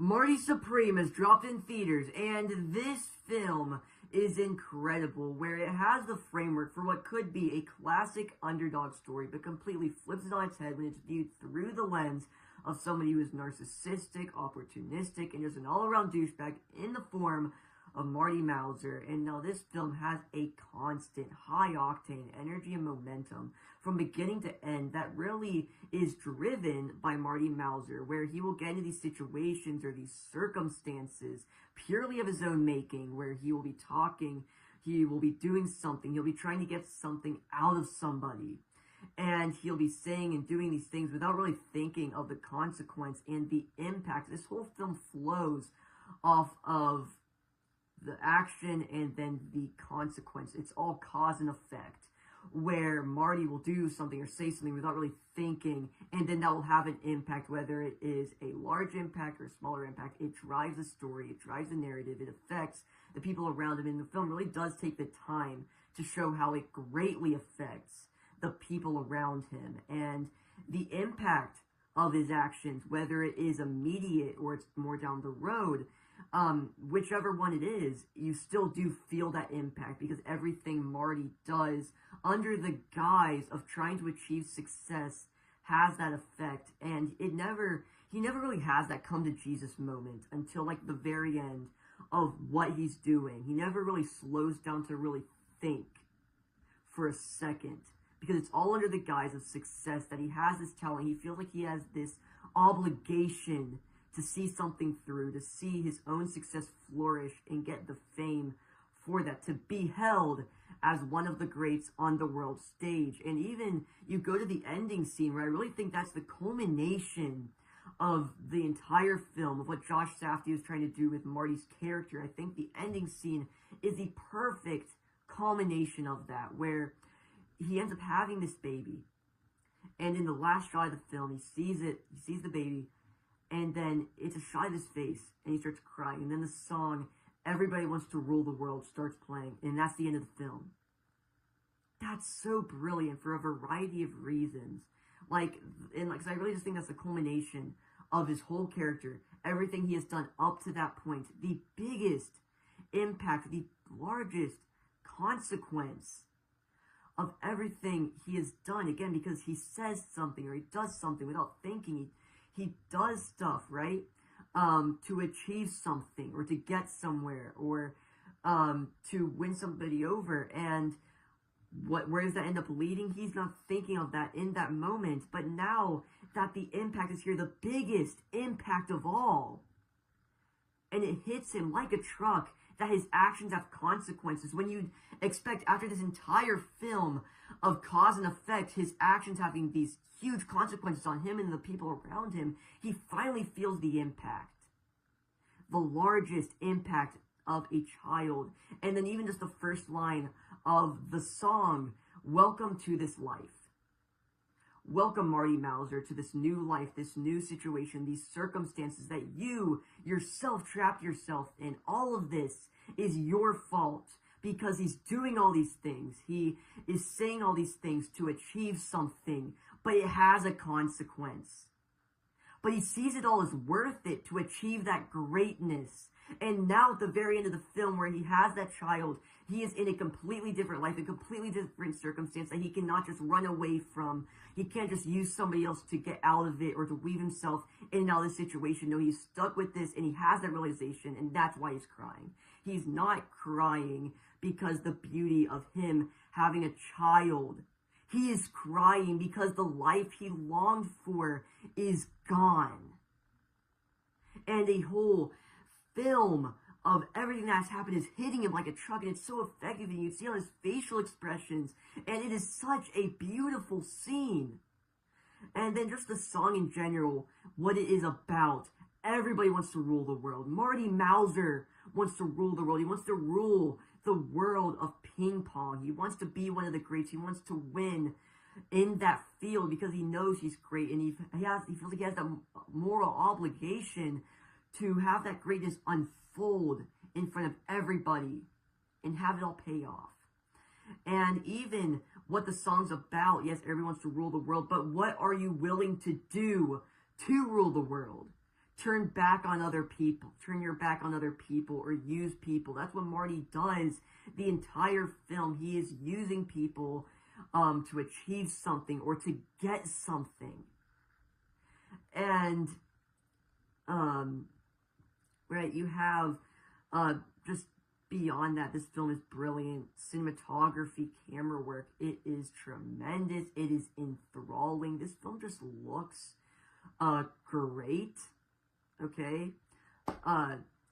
Marty Supreme has dropped in theaters, and this film is incredible, where it has the framework for what could be a classic underdog story, but completely flips it on its head when it's viewed through the lens of somebody who is narcissistic, opportunistic, and just an all-around douchebag in the form of Marty Mauser. And now this film has a constant, high-octane energy and momentum from beginning to end that really is driven by Marty Mauser, where he will get into these situations or these circumstances purely of his own making, where he will be talking, he will be doing something, he'll be trying to get something out of somebody, and he'll be saying and doing these things without really thinking of the consequence and the impact. This whole film flows off of the action and then the consequence. It's all cause and effect, where Marty will do something or say something without really thinking, and then that will have an impact, whether it is a large impact or a smaller impact. It drives the story, it drives the narrative, it affects the people around him, and the film really does take the time to show how it greatly affects the people around him, and the impact of his actions, whether it is immediate or it's more down the road, whichever one it is, you still do feel that impact, because everything Marty does under the guise of trying to achieve success has that effect. And he never really has that come to Jesus moment until like the very end of what he's doing. He never really slows down to really think for a second, because it's all under the guise of success, that he has this talent. He feels like he has this obligation to see something through, to see his own success flourish and get the fame for that, to be held as one of the greats on the world stage. And even you go to the ending scene, where I really think that's the culmination of the entire film, of what Josh Safdie was trying to do with Marty's character. I think the ending scene is the perfect culmination of that, where he ends up having this baby, and in the last shot of the film, he sees the baby, and then it's a shot of his face, and he starts crying, and then the song, Everybody Wants to Rule the World, starts playing, and that's the end of the film. That's so brilliant for a variety of reasons. Because I really just think that's the culmination of his whole character, everything he has done up to that point, the biggest impact, the largest consequence of everything he has done, again, because he says something or he does something without thinking. He does stuff, right, to achieve something or to get somewhere, or to win somebody over. And where does that end up leading? He's not thinking of that in that moment, but now that the impact is here, the biggest impact of all, and it hits him like a truck, that his actions have consequences. When you'd expect, after this entire film of cause and effect, his actions having these huge consequences on him and the people around him, he finally feels the impact. The largest impact of a child. And then even just the first line of the song, Welcome to This Life. Welcome, Marty Mauser, to this new life, this new situation, these circumstances that you yourself trapped yourself in. All of this is your fault, because he's doing all these things. He is saying all these things to achieve something, but it has a consequence. But he sees it all as worth it to achieve that greatness. And now at the very end of the film, where he has that child, he is in a completely different life, a completely different circumstance that he cannot just run away from. He can't just use somebody else to get out of it or to weave himself in and out of the situation. No, he's stuck with this, and he has that realization, and that's why he's crying. He's not crying because the beauty of him having a child. He is crying because the life he longed for is gone. And a whole film of everything that's happened is hitting him like a truck, and it's so effective, and you see all his facial expressions, and it is such a beautiful scene. And then just the song in general, what it is about. Everybody wants to rule the world. Marty Mauser wants to rule the world. He wants to rule the world of ping pong. He wants to be one of the greats. He wants to win in that field because he knows he's great, and he feels like he has that moral obligation to have that greatness unfold in front of everybody and have it all pay off. And even what the song's about, yes, everyone wants to rule the world, but what are you willing to do to rule the world? turn back on other people, turn your back on other people, or use people. That's what Marty does the entire film. He is using people to achieve something or to get something. And um, right, you have just beyond that, this film is brilliant. Cinematography, camera work, it is tremendous. It is enthralling. This film just looks great. Okay.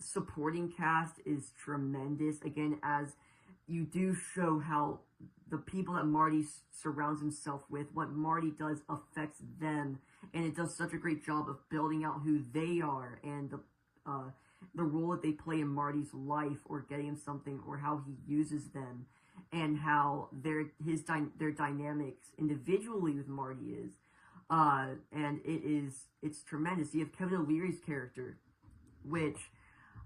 Supporting cast is tremendous. Again, as you do show how the people that Marty surrounds himself with, what Marty does affects them, and it does such a great job of building out who they are and the role that they play in Marty's life, or getting him something, or how he uses them, and how their dynamics individually with Marty is. And it's tremendous. You have Kevin O'Leary's character, which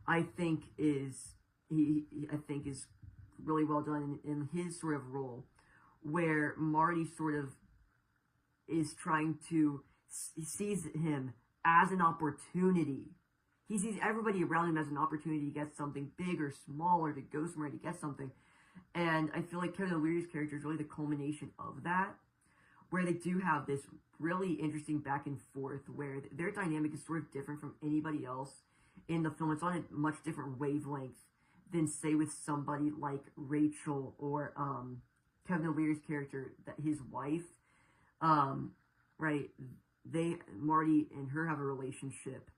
I think is really well done in his sort of role, where Marty sort of is trying to sees him as an opportunity. He sees everybody around him as an opportunity to get something big or small, or to go somewhere to get something. And I feel like Kevin O'Leary's character is really the culmination of that, where they do have this really interesting back and forth, where their dynamic is sort of different from anybody else in the film. It's on a much different wavelength than, say, with somebody like Rachel or Kevin O'Leary's character, that his wife. Right? Marty and her have a relationship,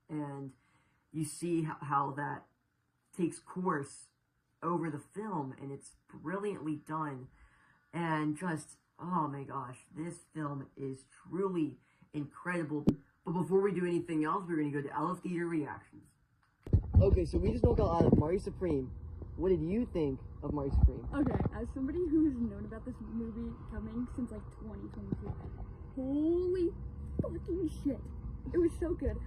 and you see how that takes course over the film, and it's brilliantly done. And just, oh my gosh, this film is truly incredible. But before we do anything else, we're going to go to out of theater reactions. Okay, so we just spoke out of Marty Supreme. What did you think of Marty Supreme? Okay, as somebody who has known about this movie coming since like 2022, holy fucking shit. It was so good.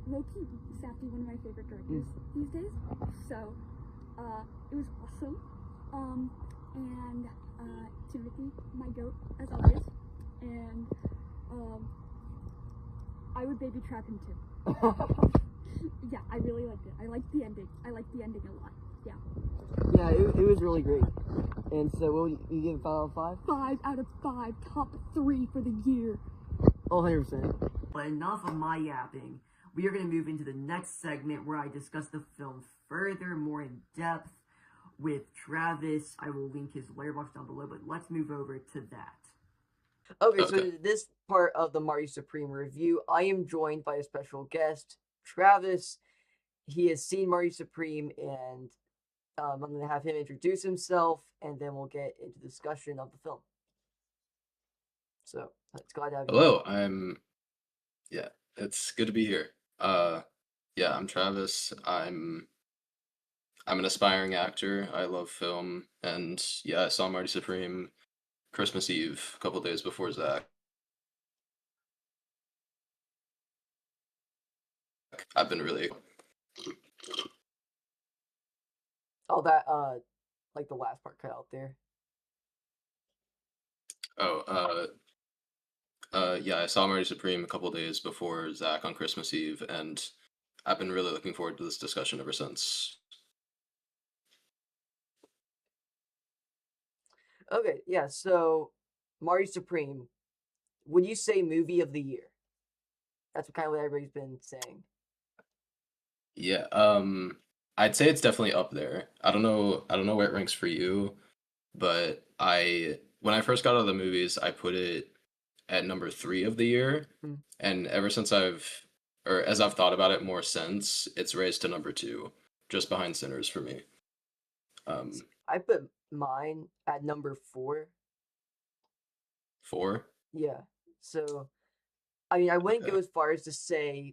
Low-key, Safdie, one of my favorite directors these days. So, it was awesome. And Timothy, my goat, as always. And, I would baby trap him too. Yeah, I really liked it. I liked the ending. I liked the ending a lot. Yeah. Yeah, it was really great. And so, what would you give it 5 out of 5? 5 out of 5. Top 3 for the year. Oh, 100%. But enough of my yapping. We are going to move into the next segment where I discuss the film further, more in depth with Travis. I will link his letterboxd down below, but let's move over to that. Okay, so in this part of the Marty Supreme review, I am joined by a special guest, Travis. He has seen Marty Supreme, and I'm going to have him introduce himself, and then we'll get into discussion of the film. So, it's glad to have you. Hello, yeah, it's good to be here. Yeah, I'm Travis. I'm an aspiring actor. I love film, and yeah, I saw Marty Supreme Christmas Eve, a couple days before Zach. I've been really. Oh, that like the last part cut out there. Yeah, I saw Marty Supreme a couple days before Zach on Christmas Eve, and I've been really looking forward to this discussion ever since. Okay, yeah, so Marty Supreme, would you say movie of the year? That's kind of what everybody's been saying. Yeah, I'd say it's definitely up there. I don't know where it ranks for you, but when I first got out of the movies, I put it at number 3 of the year, and ever since as I've thought about it more since, it's raised to number 2, just behind Sinners for me. I put mine at number 4. 4? Yeah. So, I mean, I wouldn't go as far as to say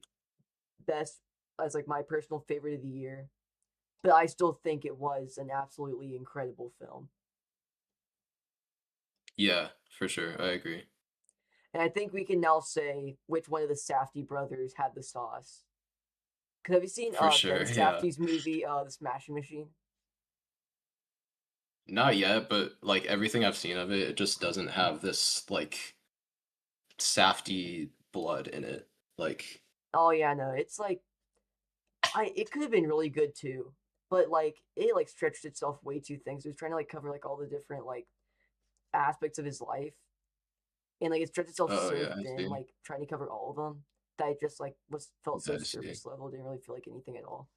best as like my personal favorite of the year, but I still think it was an absolutely incredible film. Yeah, for sure. I agree. And I think we can now say which one of the Safdie brothers had the sauce. Cause have you seen For sure, Ben yeah. Safdie's movie, The Smashing Machine? Not yet, but like everything I've seen of it, it just doesn't have this like Safdie blood in it. Like Oh yeah, no, it's like it could have been really good too, but like it like stretched itself way too thin. So it was trying to like cover like all the different like aspects of his life, and like it stretched itself Oh so yeah, I thin, see. like trying to cover all of them, that it just like was felt Yeah, so I see. surface level. Didn't really feel like anything at all.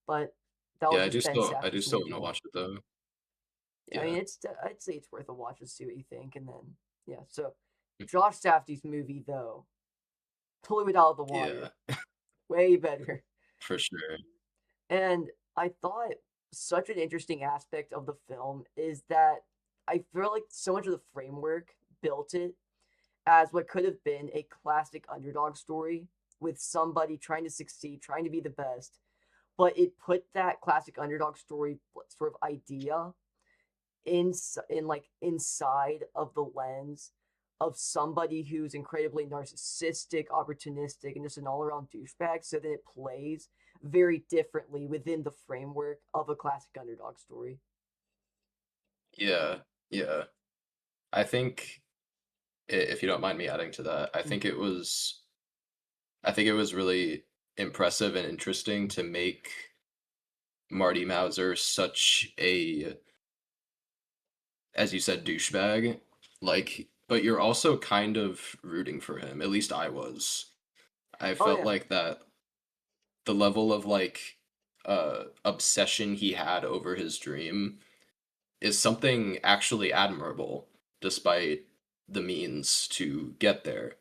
But that Yeah, was just Ben I do Safdie's still want to movie. watch it though. I mean, Yeah. I'd say it's worth a watch to see what you think, and then yeah. So Josh Safdie's movie though blew it out of the Yeah, water, way better. for sure. And I thought such an interesting aspect of the film is that I feel like so much of the framework built it as what could have been a classic underdog story with somebody trying to succeed, trying to be the best, but it put that classic underdog story sort of idea in like inside of the lens of somebody who's incredibly narcissistic, opportunistic, and just an all-around douchebag, so that it plays very differently within the framework of a classic underdog story. Yeah, yeah. I think if you don't mind me adding to that, Mm. I think it was really impressive and interesting to make Marty Mauser such a, as you said, douchebag. Like, but you're also kind of rooting for him. At least I was. I Oh felt yeah, like that the level of like obsession he had over his dream is something actually admirable despite the means to get there.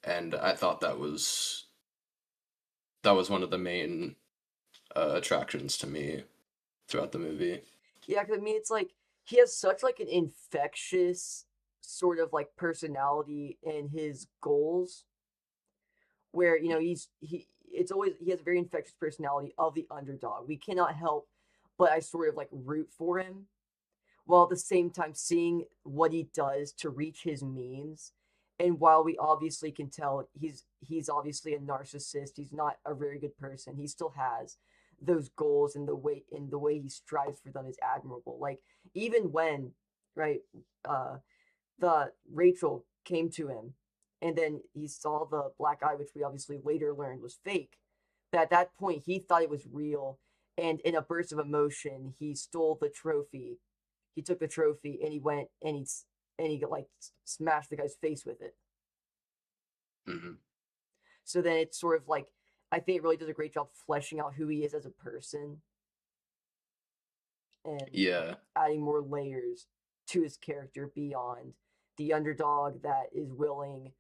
And I thought that was one of the main attractions to me throughout the movie. yeah. 'Cause I mean, it's like he has such like an infectious sort of like personality in his goals, where it's always he has a very infectious personality of the underdog. We cannot help but I sort of like root for him, while at the same time seeing what he does to reach his means. And while we obviously can tell he's obviously a narcissist, he's not a very good person. He still has those goals, and the way he strives for them is admirable. Like even when, right, uh the Rachel came to him, and then he saw the black eye, which we obviously later learned was fake. But at that point, he thought it was real, and in a burst of emotion, he stole the trophy. He took the trophy, and he went and he like smashed the guy's face with it. Hmm. So then it's sort of like I think it really does a great job fleshing out who he is as a person and Yeah, adding more layers to his character beyond the underdog that is willing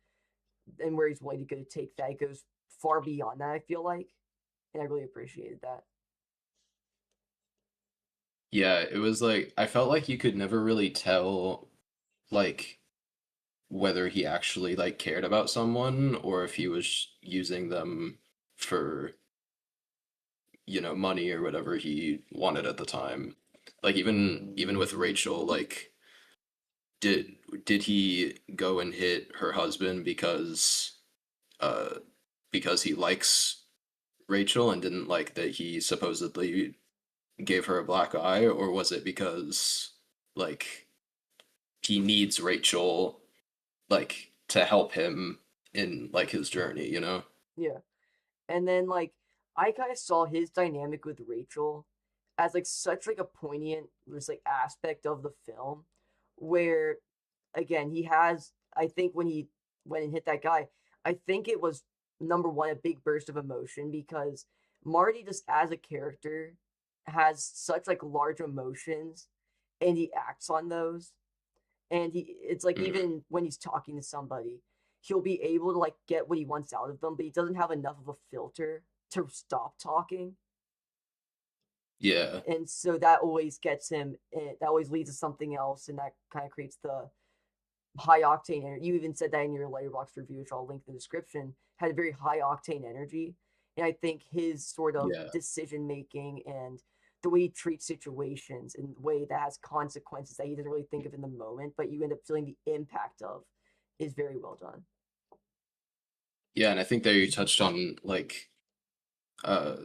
and where he's willing to go to take that. It goes far beyond that, I feel like. And I really appreciated that. yeah. It was like I felt like you could never really tell like whether he actually like cared about someone or if he was using them for, you know, money or whatever he wanted at the time. Like even with Rachel, like did did he go and hit her husband uh because he likes Rachel and didn't like that he supposedly gave her a black eye, or was it because like he needs Rachel like to help him in like his journey, you know? Yeah. And then like I kind of saw his dynamic with Rachel as like such like a poignant just like aspect of the film where again he has I think when he went and hit that guy, I think it was number one a big burst of emotion because Marty just as a character has such like large emotions and he acts on those, and it's like Hmm. even when he's talking to somebody he'll be able to like get what he wants out of them, but he doesn't have enough of a filter to stop talking. Yeah. And so that always gets him, that always leads to something else, and that kind of creates the high octane energy. You even said that in your letterbox review, which I'll link in the description, had a very high octane energy. And I think his sort of Yeah. decision making and the way he treats situations in the way that has consequences that he doesn't really think of in the moment, but you end up feeling the impact of, is very well done. Yeah, and I think that you touched on like uh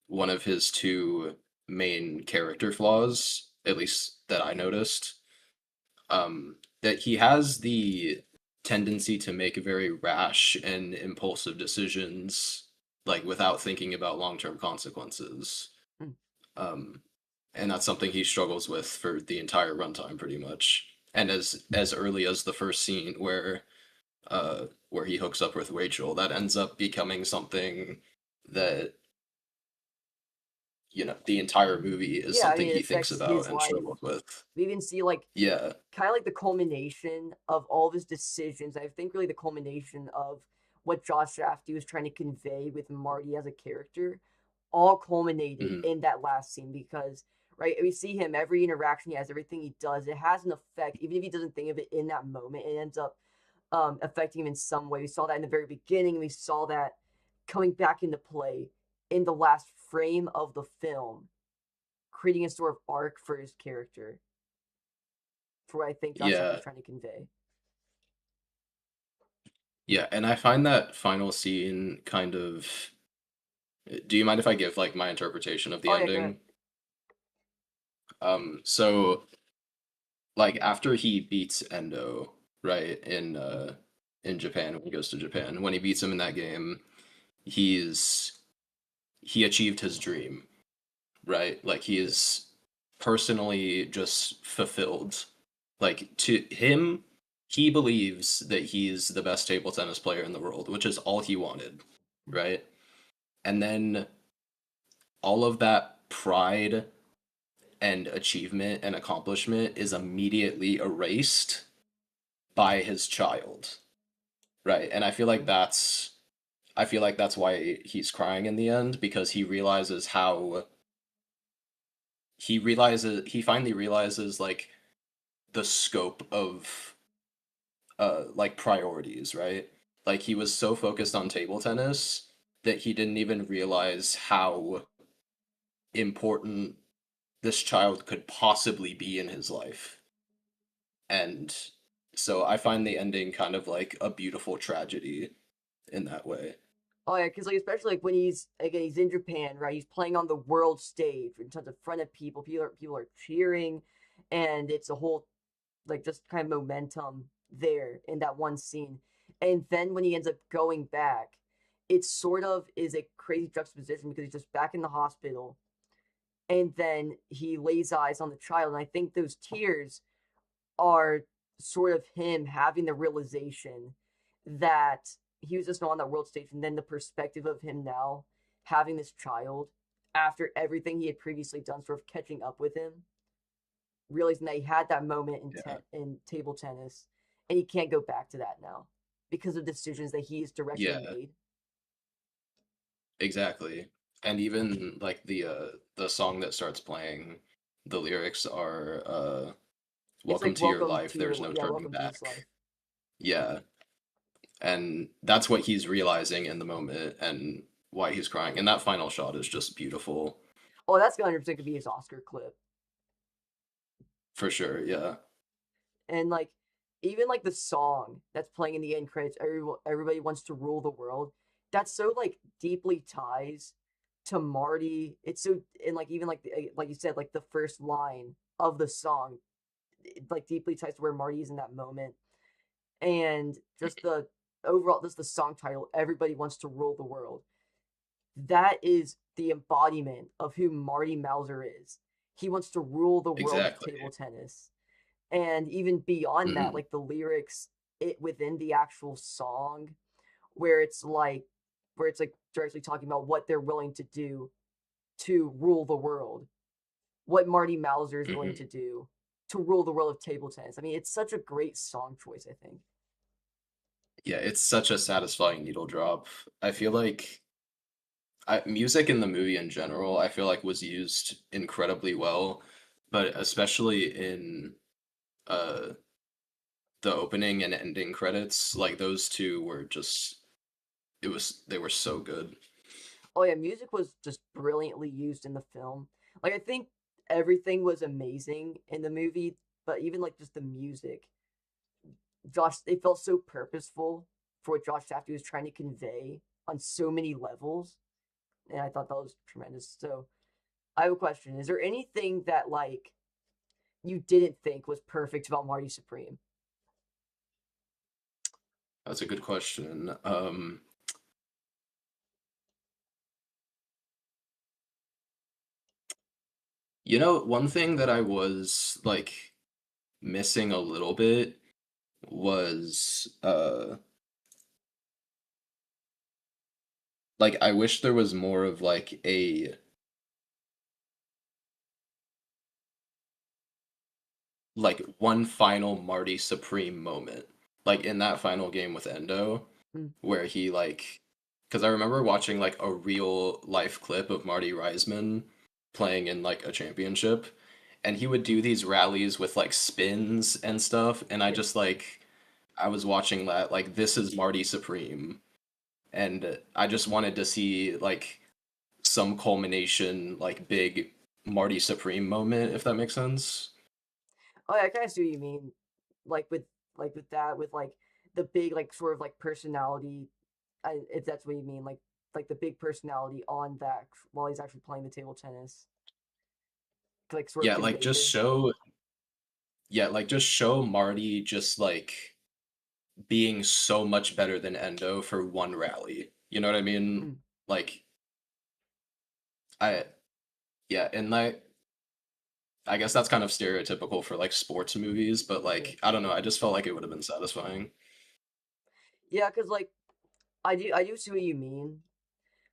one of his two main character flaws, at least that I noticed. That he has tendency to make very rash and impulsive decisions, like without thinking about long-term consequences. Mm. Um, and that's something he struggles with for the entire runtime, pretty much. And as early as the first scene where he hooks up with Rachel, that ends up becoming something that the entire movie is Yeah, I something mean, it he thinks affects about his and life. struggles with. We even see like Yeah. kind of like the culmination of all of his decisions. I think really the culmination of what Josh Safdie was trying to convey with Marty as a character, all culminated Mhm. in that last scene because right, we see him every interaction he has, everything he does, it has an effect, even if he doesn't think of it in that moment. It ends up affecting him in some way. We saw that in the very beginning. We saw that coming back into play in the last frame of the film, creating a sort of arc for his character for what I think Josh Safdie Yeah. was trying to convey. Yeah, and I find that final scene kind of. Do you mind if I give like my interpretation of the Oh yeah, go ahead. ending? So like after he beats Endo, right, in Japan when he goes to Japan, when he beats him in that game, he's he achieved his dream, right? Like he is personally just fulfilled. Like to him, he believes that he's the best table tennis player in the world, which is all he wanted, right? And then all of that pride and achievement and accomplishment is immediately erased by his child, right? And I feel like that's why he's crying in the end, because he finally realizes like the scope of like priorities, right? Like he was so focused on table tennis that he didn't even realize how important this child could possibly be in his life. And so I find the ending kind of like a beautiful tragedy in that way. Oh yeah, because like especially like when he's again he's in Japan, right? He's playing on the world stage in front of people. People are cheering, and it's a whole like just kind of momentum there in that one scene. And then when he ends up going back, it sort of is a crazy juxtaposition because he's just back in the hospital, and then he lays eyes on the child, and I think those tears are sort of him having the realization that he was just on that world stage, and then the perspective of him now having this child after everything he had previously done, sort of catching up with him, realizing that he had that moment Yeah. in table tennis, and he can't go back to that now because of decisions that he's directly Yeah, made. exactly. And even like the song that starts playing, the lyrics are It's welcome like to your welcome life, to there's your no yeah, turning welcome to this life. back. Yeah. And that's what he's realizing in the moment and why he's crying. And that final shot is just beautiful. Oh, that's 100% could be his Oscar clip. For sure, yeah. And like even like the song that's playing in the end credits, everybody wants to rule the world. That's so like deeply ties to Marty. It's so and like even like you said, like the first line of the song, it, like deeply ties to where Marty is in that moment, and just the overall, just the song title. Everybody wants to rule the world. That is the embodiment of who Marty Mauser is. He wants to rule the world of Exactly. table tennis, and even beyond that, Hmm. like the lyrics it within the actual song, where it's like directly talking about what they're willing to do to rule the world, what Marty Mauser is willing Hmm. to do to rule the world of table tennis. I mean, it's such a great song choice, I think. Yeah, it's such a satisfying needle drop. I feel like music in the movie in general, I feel like was used incredibly well, but especially in uh the opening and ending credits, like those two were just they were so good. Oh yeah, music was just brilliantly used in the film. Like I think everything was amazing in the movie, but even like just the music, it felt so purposeful for what Josh Safdie was trying to convey on so many levels, and I thought that was tremendous. So I have a question: is there anything that like you didn't think was perfect about Marty Supreme? That's a good question. One thing that I was like missing a little bit was like I wish there was more of like one final Marty Supreme moment. Like in that final game with Endo Mm. where he like because I remember watching like a real life clip of Marty Reisman playing in like a championship, and he would do these rallies with like spins and stuff, and I Yeah. just like I was watching that like this is Marty Supreme, and I just wanted to see like some culmination like big Marty Supreme moment if that makes sense. Oh, yeah, I kind of see what you mean. Like with that, with like the big like sort of like personality, if that's what you mean, like the big personality on that while he's actually playing the table tennis, to, like sort of Yeah, like convey just this. show yeah, like just show Marty just like being so much better than Endo for one rally. You know what I mean? Mm, Like I yeah, and like I guess that's kind of stereotypical for like sports movies, but yeah, like I don't know, I just felt like it would have been satisfying. yeah, because like I do see what you mean,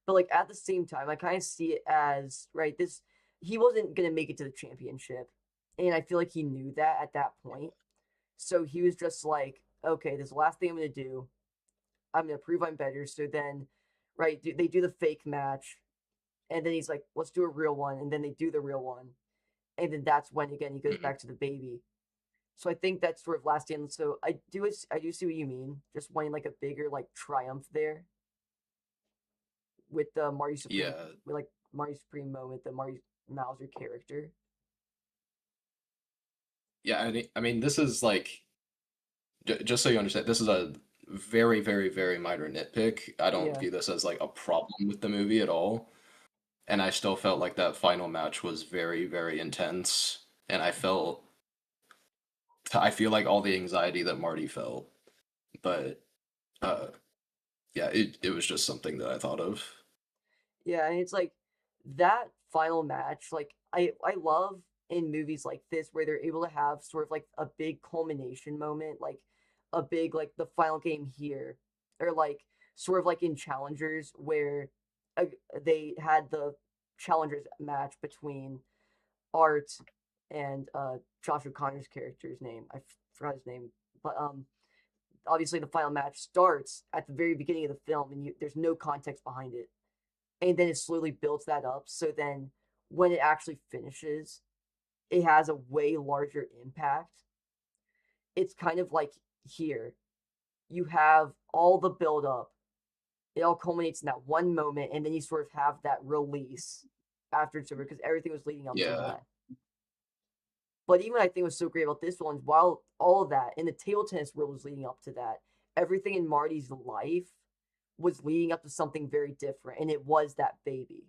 but like at the same time, I kind of see it as right. This he wasn't gonna make it to the championship, and I feel like he knew that at that point. So he was just like, okay, this is the last thing I'm gonna do. I'm gonna prove I'm better. So then, right, they do the fake match, and then he's like, let's do a real one, and then they do the real one, and then that's when again he goes Mhm. back to the baby. So I think that's sort of last stand. So I do see what you mean. Just wanting like a bigger like triumph there with the Marty Supreme, Yeah. with like Marty Supreme moment, the Marty Mauser character. Yeah, I mean this is like just so you understand, this is a very, very, very minor nitpick. I don't Yeah, view this as like a problem with the movie at all. And I still felt like that final match was very, very intense. And I feel like all the anxiety that Marty felt. But uh yeah, it was just something that I thought of. yeah, and it's like that final match. Like I love in movies like this where they're able to have sort of like a big culmination moment, like a big like the final game here, or like sort of like in Challengers where uh, they had the Challengers match between Art and Josh O'Connor's character's name. Forgot his name, but obviously the final match starts at the very beginning of the film, and there's no context behind it, and then it slowly builds that up. So then when it actually finishes, it has a way larger impact. It's kind of like here you have all the build up. It all culminates in that one moment, and then you sort of have that release after it's over because everything was leading up to Yeah. that. But even I think was so great about this one, while all of that in the table tennis world was leading up to that, everything in Marty's life was leading up to something very different, and it was that baby.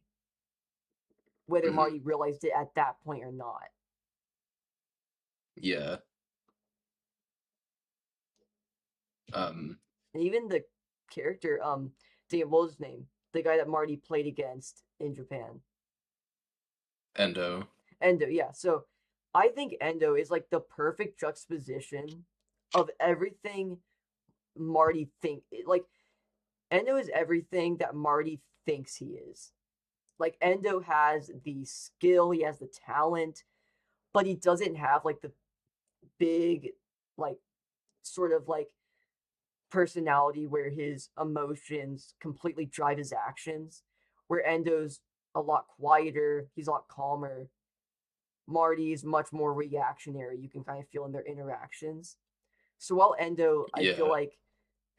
Whether Hmm. Marty realized it at that point or not. Yeah. Um And even the character, damn, what was his name? The guy that Marty played against in Japan. Endo. Endo, yeah. So I think Endo is like the perfect juxtaposition of everything Marty like Endo is everything that Marty thinks he is. Like Endo has the skill, he has the talent, but he doesn't have like the big like sort of like personality where his emotions completely drive his actions. Where Endo's a lot quieter, he's a lot calmer. Marty's much more reactionary. You can kind of feel in their interactions. So while Endo, I feel Yeah. like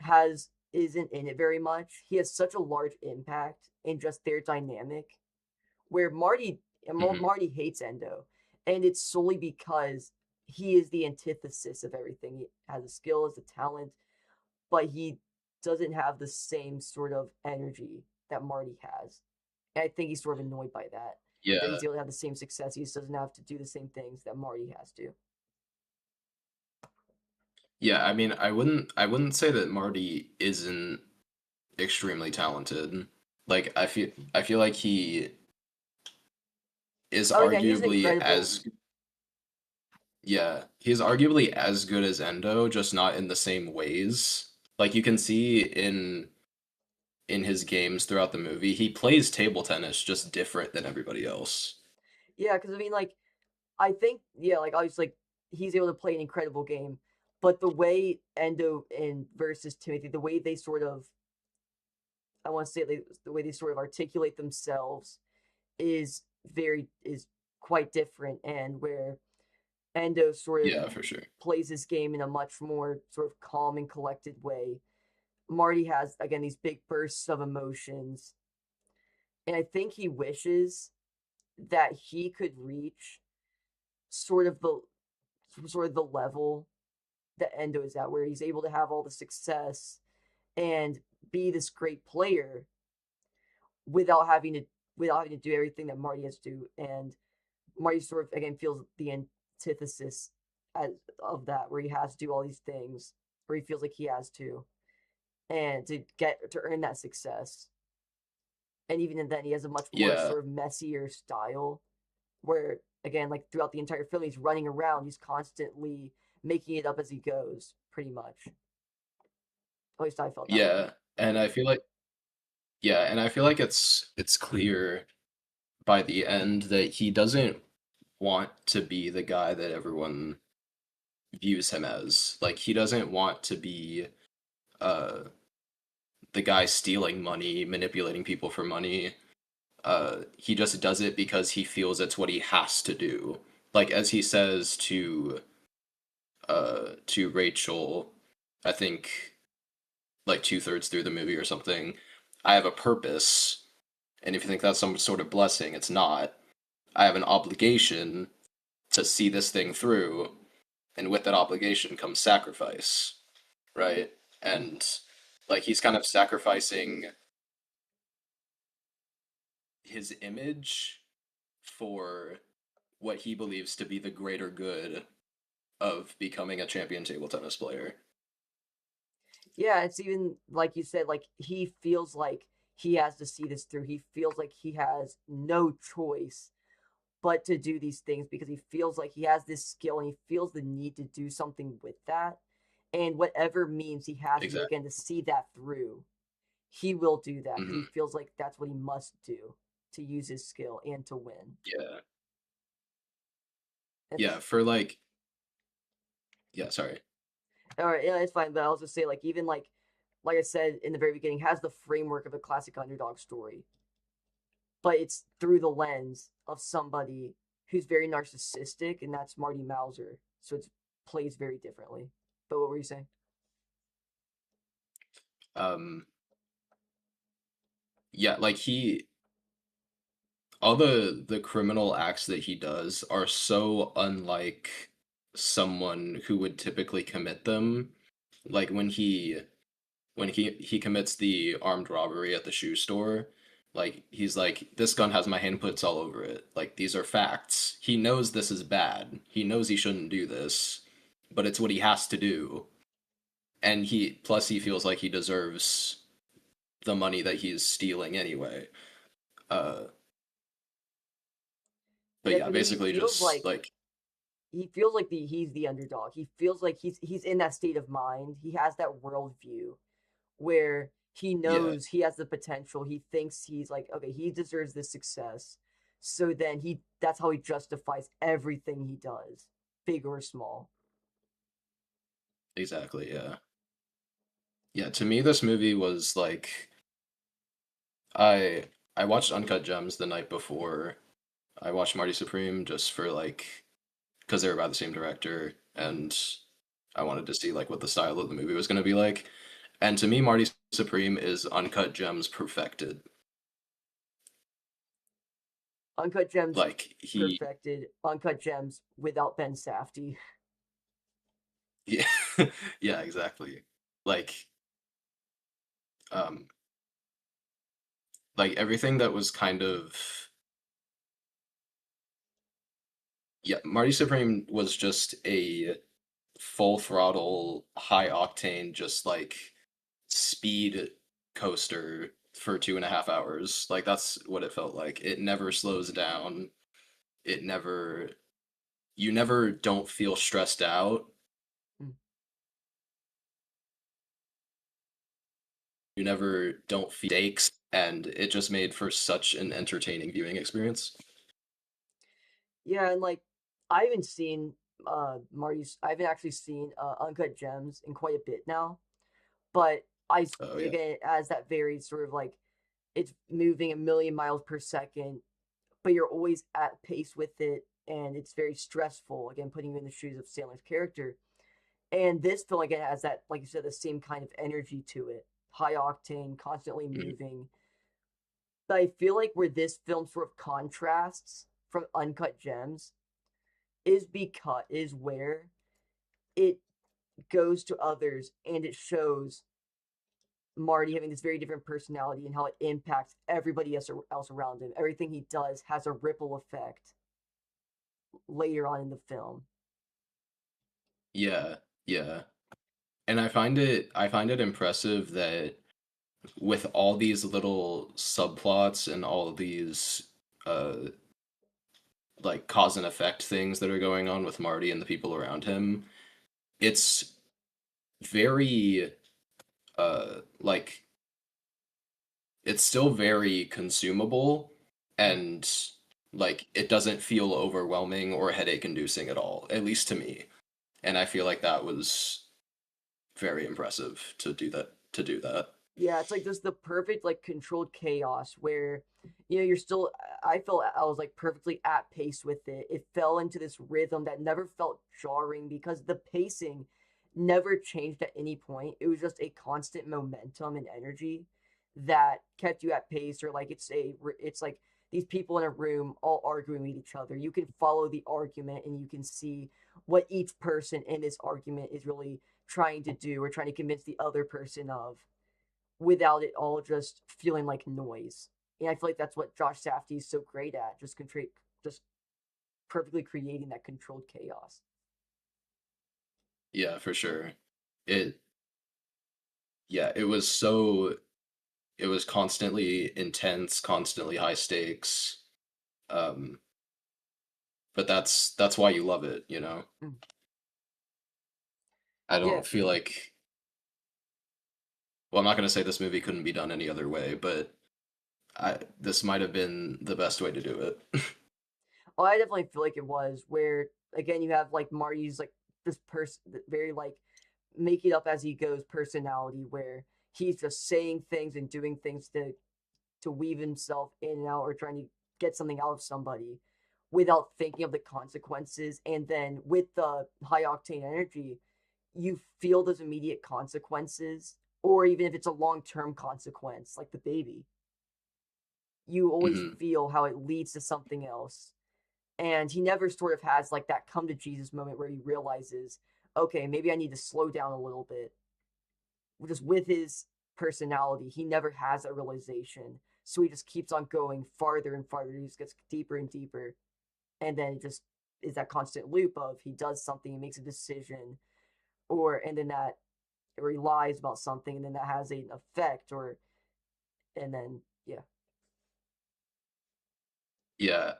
has isn't in it very much, he has such a large impact in just their dynamic. Where Hmm. Marty hates Endo, and it's solely because he is the antithesis of everything. He has the skill, has the talent, but he doesn't have the same sort of energy that Marty has. And I think he's sort of annoyed by that. That Yeah. he's able to have the same success. He just doesn't have to do the same things that Marty has to. Yeah, I mean, I wouldn't say that Marty isn't extremely talented. Like I feel like he is Oh yeah, he's arguably incredible. as yeah, he's arguably as good as Endo, just not in the same ways. Like you can see in his games throughout the movie, he plays table tennis just different than everybody else. Yeah, because I mean, like, I think, yeah, like, obviously, like, he's able to play an incredible game, but the way Endo and versus Timothy, the way they sort of, I want to say, the way they sort of articulate themselves is is quite different, and where Endo sort of Yeah, for sure. plays his game in a much more sort of calm and collected way. Marty has, again, these big bursts of emotions, and I think he wishes that he could reach sort of the level that Endo is at, where he's able to have all the success and be this great player without having to do everything that Marty has to do. And Marty sort of again feels the antithesis as, of that, where he has to do all these things, where he feels like he has to, and to earn that success. And even then, he has a much more Yeah. sort of messier style, where again, like throughout the entire film, he's running around, he's constantly making it up as he goes, pretty much. At least I felt that way. Yeah. And I feel like yeah, and I feel like it's clear by the end that he doesn't want to be the guy that everyone views him as. Like he doesn't want to be uh the guy stealing money, manipulating people for money. He just does it because he feels it's what he has to do. Like as he says to Rachel, I think like two-thirds through the movie or something, I have a purpose, and if you think that's some sort of blessing, it's not. I have an obligation to see this thing through, and with that obligation comes sacrifice, right? And like he's kind of sacrificing his image for what he believes to be the greater good of becoming a champion table tennis player. Yeah, it's even like you said, like he feels like he has to see this through. He feels like he has no choice but to do these things because he feels like he has this skill and he feels the need to do something with that. And whatever means he has to, Exactly. again, to see that through, he will do that because he Hmm. feels like that's what he must do to use his skill and to win. Yeah. Yeah. It's For like, yeah. Sorry. all right, yeah, it's fine. But I'll also say, like, even like I said in the very beginning, has the framework of a classic underdog story, but it's through the lens of somebody who's very narcissistic, and that's Marty Mauser. So it plays very differently. But what were you saying? Um. Yeah. Like he, all the criminal acts that he does are so unlike someone who would typically commit them. Like when he commits the armed robbery at the shoe store, like he's like, this gun has my handprints all over it. Like these are facts. He knows this is bad. He knows he shouldn't do this, but it's what he has to do. And he plus he feels like he deserves the money that he's stealing anyway. Uh, but Yeah, yeah, I mean, basically just like he feels like he's the underdog. He feels like he's in that state of mind. He has that worldview where he yeah, knows he has the potential. He thinks he's like, okay, he deserves this success. So then that's how he justifies everything he does, big or small. exactly, yeah. Yeah, to me this movie was like I I watched Uncut Gems the night before. I watched Marty Supreme just for like because they were by the same director, and I wanted to see like what the style of the movie was going to be like. And to me, Marty Supreme is Uncut Gems perfected. Uncut Gems Like he, perfected. Uncut Gems without Ben Safdie. yeah, yeah, exactly. Like, um, like everything that was kind of yeah, Marty Supreme was just a full throttle, high octane, just like speed coaster for 2.5 hours. Like that's what it felt like. It never slows down. It never, you never don't feel stressed out. Mm. You never don't feel stakes, and it just made for such an entertaining viewing experience. Yeah, and like I haven't seen I haven't actually seen Uncut Gems in quite a bit now, but Oh yeah. again, it has that very sort of like it's moving a million miles per second, but you're always at pace with it, and it's very stressful. Again, putting you in the shoes of Sandler's character, and this film again has that, like you said, the same kind of energy to it, high octane, constantly Mhm. moving. But I feel like where this film sort of contrasts from Uncut Gems is where it goes to others and it shows Marty having this very different personality and how it impacts everybody else around him. Everything he does has a ripple effect later on in the film. Yeah, yeah. And I find it impressive that with all these little subplots and all of these uh like cause and effect things that are going on with Marty and the people around him, it's very like it's still very consumable, Mm. and like it doesn't feel overwhelming or headache inducing at all, at least to me. And I feel like that was very impressive to do that. Yeah, it's like this the perfect like controlled chaos where you're still I felt I was like perfectly at pace with it. It fell into this rhythm that never felt jarring because the pacing never changed at any point. It was just a constant momentum and energy that kept you at pace, or like it's like these people in a room all arguing with each other. You can follow the argument and you can see what each person in this argument is really trying to do or trying to convince the other person of, without it all just feeling like noise. And I feel like that's what Josh Safdie is so great at, just perfectly creating that controlled chaos. Yeah, for sure. It yeah, it was so it was constantly intense, constantly high stakes. Um, but that's why you love it, you know? Mm. I Yeah, don't feel like well, I'm not gonna say this movie couldn't be done any other way, but I this might have been the best way to do it. well, I definitely feel like it was where again you have like Marty's like this person very like make it up as he goes personality where he's just saying things and doing things to weave himself in and out or trying to get something out of somebody without thinking of the consequences. And then with the high octane energy, you feel those immediate consequences, or even if it's a long term consequence, like the baby, you always Hmm. feel how it leads to something else. And he never sort of has like that come to Jesus moment where he realizes, okay, maybe I need to slow down a little bit. Just with his personality, he never has that realization. So he just keeps on going farther and farther. He just gets deeper and deeper. And then it just is that constant loop of he does something, he makes a decision, and then that, or he lies about something, and then that has an effect, and then, yeah. Yeah,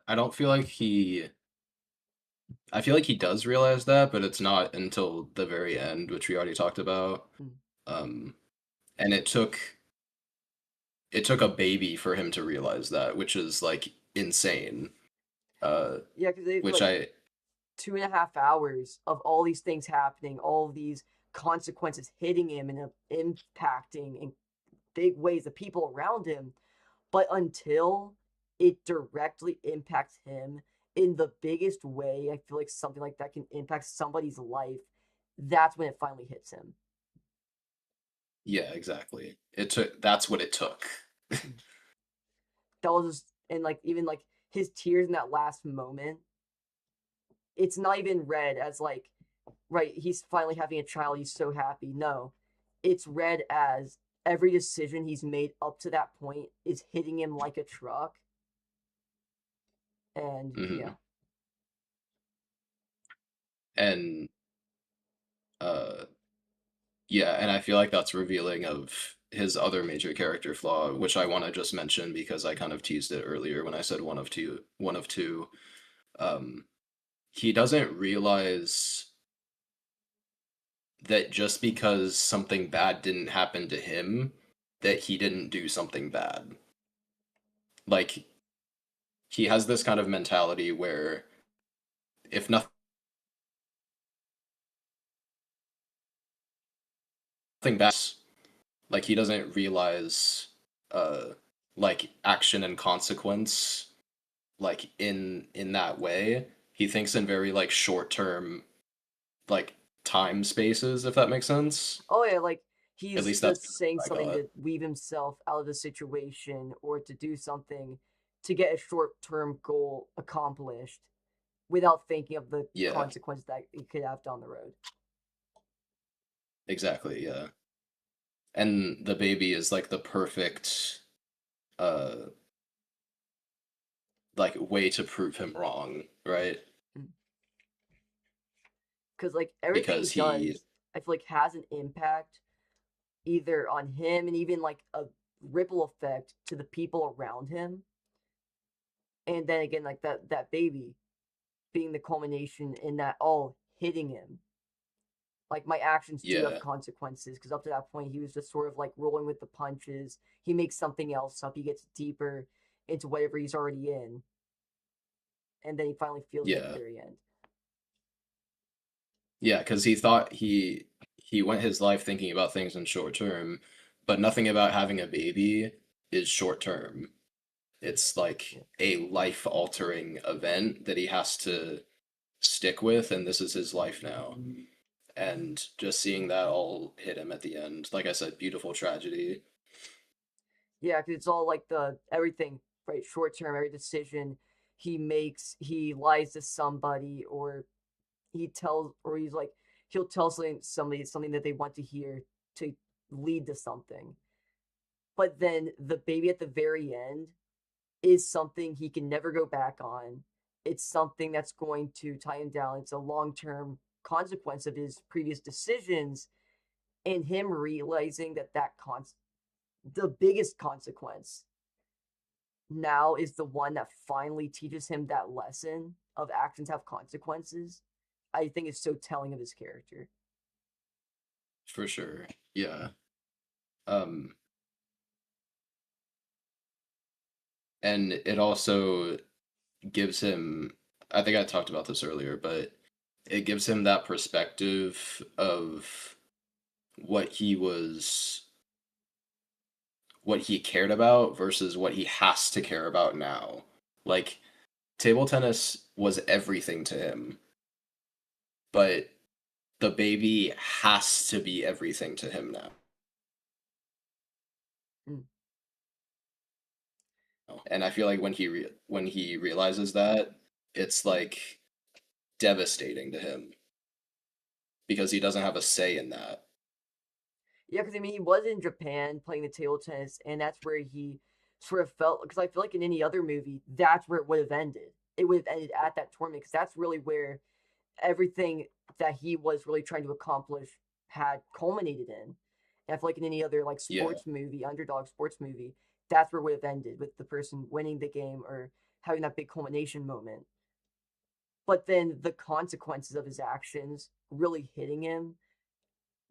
I feel like he does realize that, but it's not until the very end, which we already talked about. Mm. Um, and it took a baby for him to realize that, which is like insane. Uh, Yeah, because they which like I 2.5 hours of all these things happening, all of these consequences hitting him and impacting in big ways the people around him. But until it directly impacts him in the biggest way, I feel like something like that can impact somebody's life. That's when it finally hits him. yeah, exactly. It took that's what it took. That was just, and like even like his tears in that last moment, it's not even read as like, right, he's finally having a child, he's so happy. No, it's read as every decision he's made up to that point is hitting him like a truck. And yeah. Hmm. And Uh, yeah, and I feel like that's revealing of his other major character flaw, which I want to just mention because I kind of teased it earlier when I said one of two, one of two. Um, he doesn't realize that just because something bad didn't happen to him, that he didn't do something bad. Like he has this kind of mentality where if nothing bad, like he doesn't realize uh like action and consequence like in that way. He thinks in very like short term like time spaces, if that makes sense. Oh yeah, like At he's least that's just saying what I something got. to weave himself out of the situation or to do something to get a short-term goal accomplished without thinking of the Yeah, consequences that it could have down the road. exactly, yeah. And the baby is like the perfect uh like way to prove him wrong, right? Because like everything he Because he does, I feel like has an impact either on him and even like a ripple effect to the people around him. And then again, like that baby being the culmination in that all hitting him. Like my actions do have yeah, consequences because up to that point he was just sort of like rolling with the punches. He makes something else up. He gets deeper into whatever he's already in, and then he finally feels it at the yeah. very end. Yeah, because he thought he went his life thinking about things in short term, but nothing about having a baby is short term. It's Yeah, like a life altering event that he has to stick with, and this is his life now. And just seeing that all hit him at the end, like I said, beautiful tragedy. yeah, because it's all like the everything right, short term. Every decision he makes, he lies to somebody, or he tells, or he's like he'll tell something that they want to hear to lead to something. But then the baby at the very end is something he can never go back on. It's something that's going to tie him down. It's a long term consequence of his previous decisions, and him realizing the biggest consequence now is the one that finally teaches him that lesson of actions have consequences. I think is so telling of his character. For sure. Yeah. Um, and it also gives him, I think I talked about this earlier, but it gives him that perspective of what he was what he cared about versus what he has to care about now. Like table tennis was everything to him, but the baby has to be everything to him now. Mm. And I feel like when he realizes that, it's like devastating to him because he doesn't have a say in that. Yeah, because I mean, he was in Japan playing the table tennis, and that's where he sort of felt. Because I feel like in any other movie, that's where it would have ended. It would have ended at that tournament because that's really where everything that he was really trying to accomplish had culminated in. And I feel like in any other like Yeah, sports movie, underdog sports movie, that's where it would have ended with the person winning the game or having that big culmination moment. But then the consequences of his actions really hitting him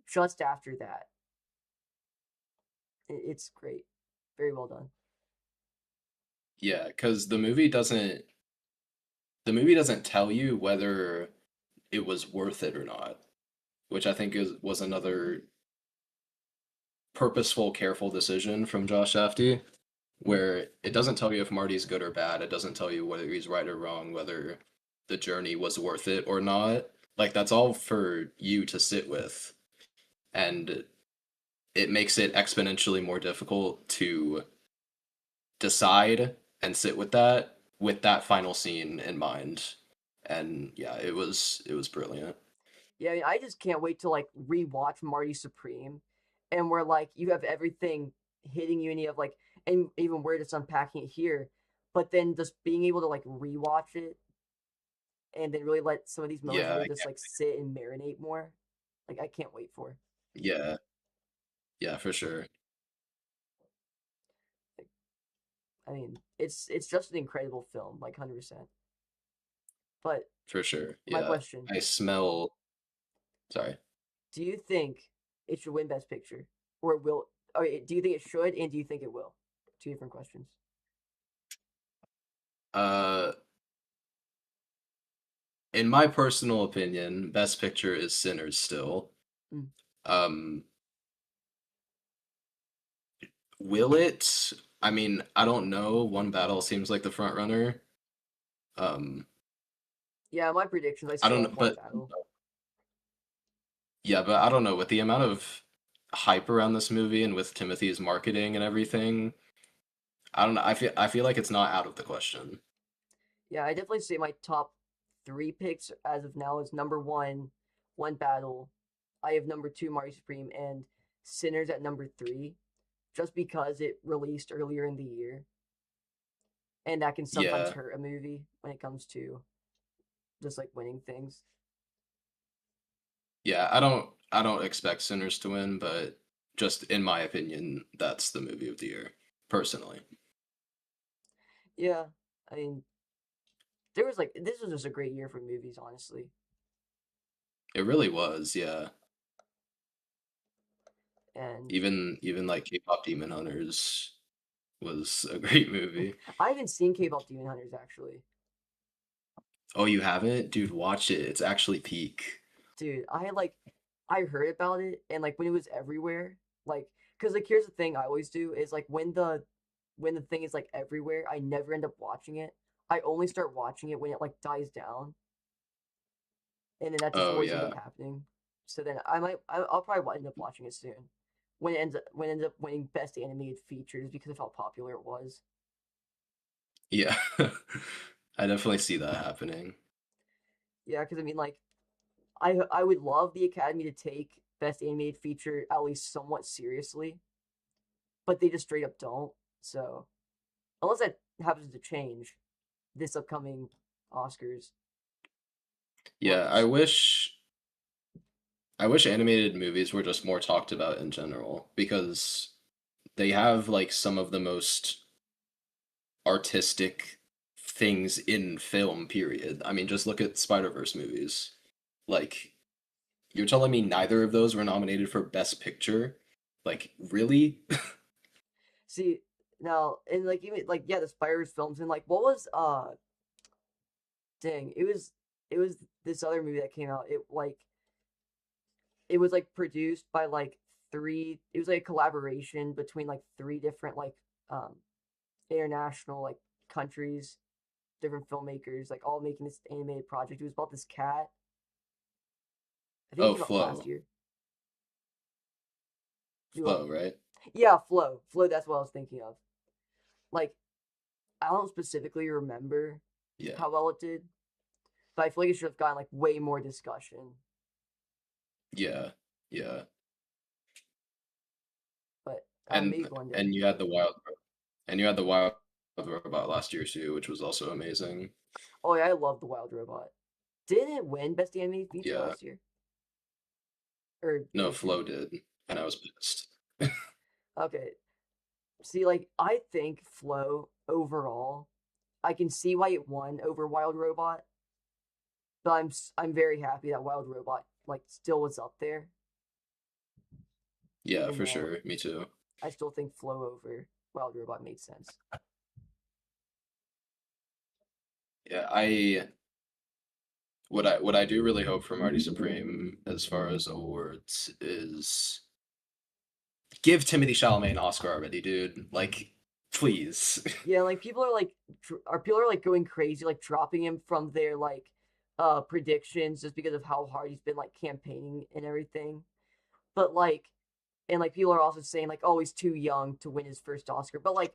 just after that. It's great. Very well done. yeah, because the movie doesn't tell you whether it was worth it or not, which I think is was another purposeful, careful decision from Josh Safdie, where it doesn't tell you if Marty's good or bad. It doesn't tell you whether he's right or wrong, whether the journey was worth it or not. Like that's all for you to sit with, and it makes it exponentially more difficult to decide and sit with that final scene in mind. And yeah, it was brilliant. Yeah, I mean, I just can't wait to like rewatch Marty Supreme, and where like you have everything hitting you, and you have like, and even we're just unpacking it here, but then just being able to like rewatch it, and then really let some of these moments Yeah, really just like sit and marinate more. Like I can't wait for. Yeah, yeah, for sure, I mean, it's just an incredible film, like 100%. But for sure. my Yeah, question: I smell. Sorry. do you think it should win Best Picture, or will? Or do you think it should, and do you think it will? Two different questions. Uh, in my personal opinion, Best Picture is Sinners still. Mm. Um, will it? I mean, I don't know. One Battle seems like the front runner. Um, Yeah, my predictions. I I still don't have know, one but battle. yeah, but I don't know with the amount of hype around this movie and with Timothy's marketing and everything. I don't know. I feel like it's not out of the question. Yeah, I definitely say my top three picks as of now is number one, One Battle. I have number two, Marty Supreme, and Sinners at number three, just because it released earlier in the year, and that can sometimes Yeah, hurt a movie when it comes to just like winning things. yeah. I don't expect Sinners to win, but just in my opinion, that's the movie of the year, personally. Yeah, I mean, there was like this was just a great year for movies, honestly, It really was, yeah. and Even like K-pop Demon Hunters was a great movie. I haven't seen K-pop Demon Hunters actually. Oh, you haven't? Dude, watch it. It's actually peak. Dude, I heard about it and like when it was everywhere, like because like here's the thing I always do is like when the thing is like everywhere, I never end up watching it. I only start watching it when it like dies down, and then that just Oh always ends yeah. up happening. So then I'll probably end up watching it soon when it ends up winning Best Animated Features because of how popular it was. Yeah. I definitely see that happening. Yeah, because I mean like I would love the Academy to take Best Animated Feature at least somewhat seriously, but they just straight up don't. So unless that happens to change this upcoming Oscars, we'll have Yeah, to I see. wish I wish animated movies were just more talked about in general because they have like some of the most artistic things in film, period. I mean, just look at Spider-Verse movies. Like, you're telling me neither of those were nominated for Best Picture? Like, really? See now, and like even like yeah, the Spiders films and like what was dang it was this other movie that came out. It was like produced by like three. It was like a collaboration between like three different like um international like countries, different filmmakers, like all making this animated project. It was about this cat. I think it Oh, came out last Flow. year. Do what? Flow, right? Yeah, Flow. Flow. That's what I was thinking of. Like I don't specifically remember Yeah. how well it did, but I feel like it should have gotten like way more discussion. Yeah. Yeah. But And maybe one day. and you had the Wild Robot last year too, which was also amazing. Oh yeah, I love the Wild Robot. Didn't it win Best Animated Feature Yeah. last year or No, this year? Flow did, and I was pissed. Okay. See, like I think Flow overall, I can see why it won over Wild Robot, but I'm very happy that Wild Robot like still was up there, Yeah, even for though sure. Me too. I still think Flow over Wild Robot made sense. Yeah, what I do really hope for Marty Supreme as far as awards is give Timothy Chalamet an Oscar already, dude. Like, please. Yeah, like people are like going crazy, like dropping him from their like predictions just because of how hard he's been like campaigning and everything. But like and like people are also saying like, oh, he's too young to win his first Oscar. But like,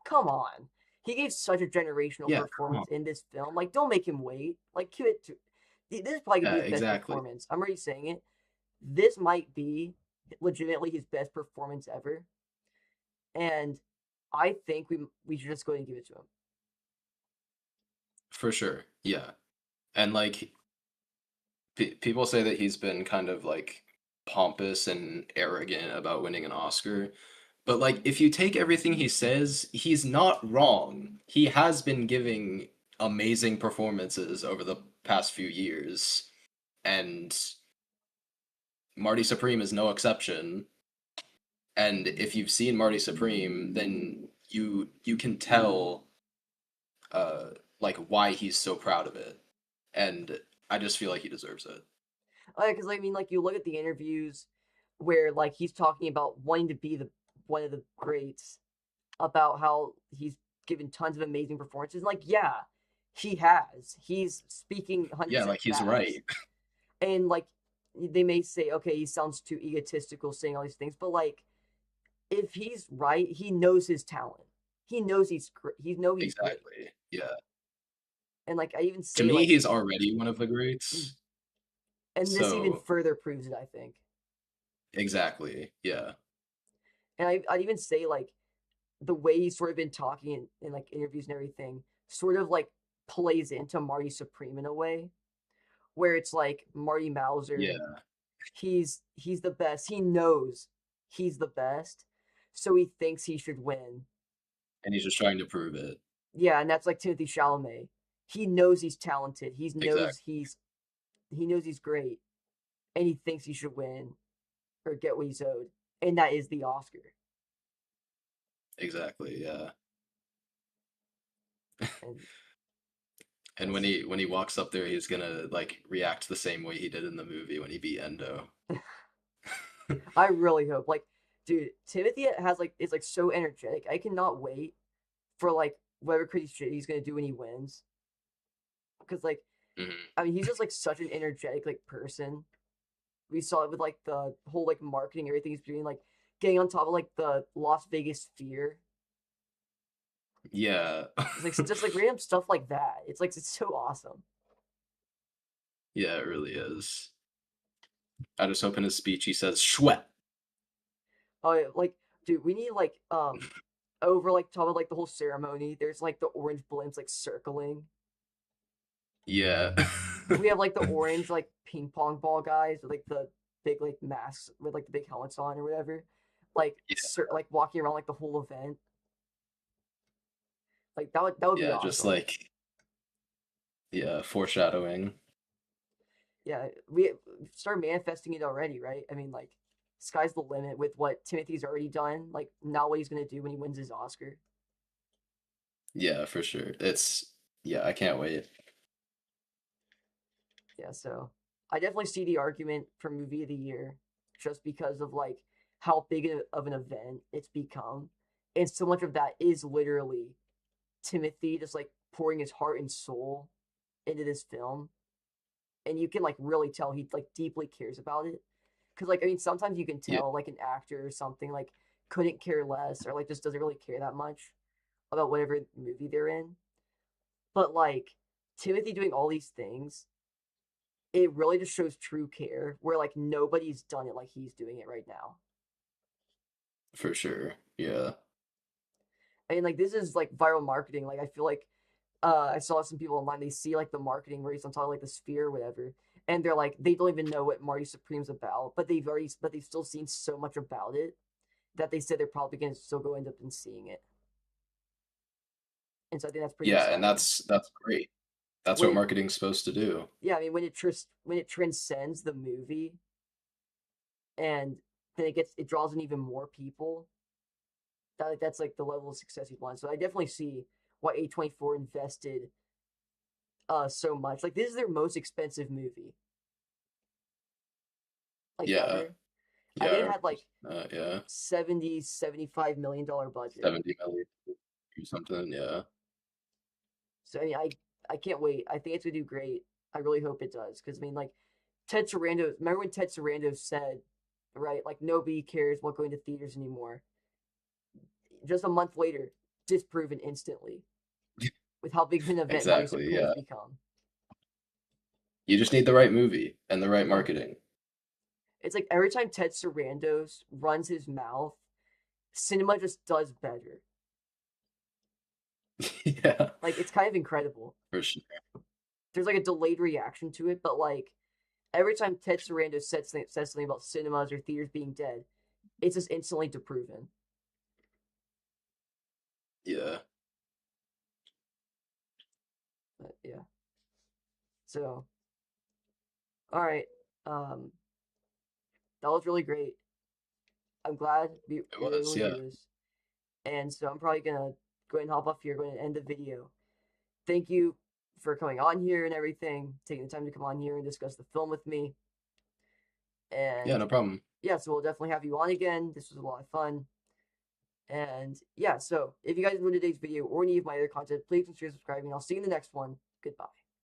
come on. He gave such a generational Yeah, come on. performance in this film. Like, don't make him wait. Like, give it to this is probably gonna Yeah, be his best exactly. performance. I'm already saying it. This might be legitimately his best performance ever. And I think we should just go ahead and give it to him. For sure. Yeah. And like people say that he's been kind of like pompous and arrogant about winning an Oscar. But like if you take everything he says, he's not wrong. He has been giving amazing performances over the past few years, and Marty Supreme is no exception. And if you've seen Marty Supreme, then you can tell uh like why he's so proud of it. And I just feel like he deserves it. Because I mean, like you look at the interviews where like he's talking about wanting to be the one of the greats, about how he's given tons of amazing performances. Like, yeah, he has. He's speaking Yeah, 100% like he's facts, right. and like they may say, okay, he sounds too egotistical saying all these things, but like if he's right, he knows his talent. He knows he's great, Exactly. Yeah. and like I even To say me, like, he's already one of the mm, greats. and this even So, further proves it, I think. exactly. Yeah. And I'd even say like the way he's sort of been talking in like interviews and everything sort of like plays into Marty Supreme in a way where it's like Marty Mauser, Yeah. he's the best. He knows he's the best, so he thinks he should win. And he's just trying to prove it. Yeah, and that's like Timothy Chalamet. He knows he's talented. Exactly. He knows he's great, and he thinks he should win or get what he's owed, and that is the Oscar. Exactly. Yeah. And And that's when he walks up there, he's gonna like react the same way he did in the movie when he beat Endo. I really hope like dude, Timothy has like is like so energetic. I cannot wait for like whatever crazy shit he's gonna do when he wins. Because like Hmm. I mean he's just like such an energetic like person. We saw it with like the whole like marketing everything he's doing, like getting on top of like the Las Vegas Sphere. Yeah. It's like just like random stuff like that. It's like it's so awesome. Yeah, it really is. I just hope in his speech he says "Schwet." Oh yeah, like dude, we need like over like top of like the whole ceremony. There's like the orange blimps like circling. Yeah. We have like the orange like ping pong ball guys with like the big like masks with like the big helmets on or whatever, like Yeah. like walking around like the whole event. Like that would be Yeah, just awesome. like yeah, foreshadowing. Yeah, we start manifesting it already, right? I mean, like sky's the limit with what Timothy's already done. Like now, what he's gonna do when he wins his Oscar. Yeah, for sure. It's yeah, I can't wait. Yeah, so I definitely see the argument for movie of the year just because of like how big of an event it's become, and so much of that is literally Timothy just like pouring his heart and soul into this film, and you can like really tell he like deeply cares about it. Because like I mean, sometimes you can Yeah. tell like an actor or something like couldn't care less or like just doesn't really care that much about whatever movie they're in. But like Timothy doing all these things, it really just shows true care. Where like nobody's done it like he's doing it right now. For sure. Yeah. I mean, like this is like viral marketing. Like I feel like I saw some people online. They see like the marketing where he's on top of like the sphere or whatever, and they're like they don't even know what Marty Supreme's about, but they've still seen so much about it that they said they're probably gonna still go end up and seeing it. And so I think that's pretty Yeah, and exciting. that's great. That's When what it marketing's supposed to do. Yeah, I mean when it transcends the movie and then it draws in even more people. That's like the level of success he's won. So I definitely see why A24 invested so much. Like this is their most expensive movie like Yeah. ever. I think it Yeah. had like Yeah. 75 million dollar budget. 70 million or something. Yeah. So I mean, I can't wait. I think it's gonna do great. I really hope it does because I mean, like Ted Sarandos. Remember when Ted Sarandos said, right, like nobody cares about going to theaters anymore. Just a month later, disproven instantly with how big of an event Marty Exactly. Supreme has Yeah. become. You just need the right movie and the right marketing. It's like every time Ted Sarandos runs his mouth, cinema just does better. Yeah, Like it's kind of incredible. for sure. There's like a delayed reaction to it, but like every time Ted Sarandos says something about cinemas or theaters being dead, it's just instantly disproven. Yeah. But yeah. So, all right. That was really great. I'm glad we It were able was, to yeah. do this. And so I'm probably gonna go ahead and hop off here, go ahead and end the video. Thank you for coming on here and everything, taking the time to come on here and discuss the film with me. And Yeah, no problem. yeah, so we'll definitely have you on again. This was a lot of fun. And yeah, so if you guys enjoyed today's video or any of my other content, please consider subscribing. I'll see you in the next one. Goodbye.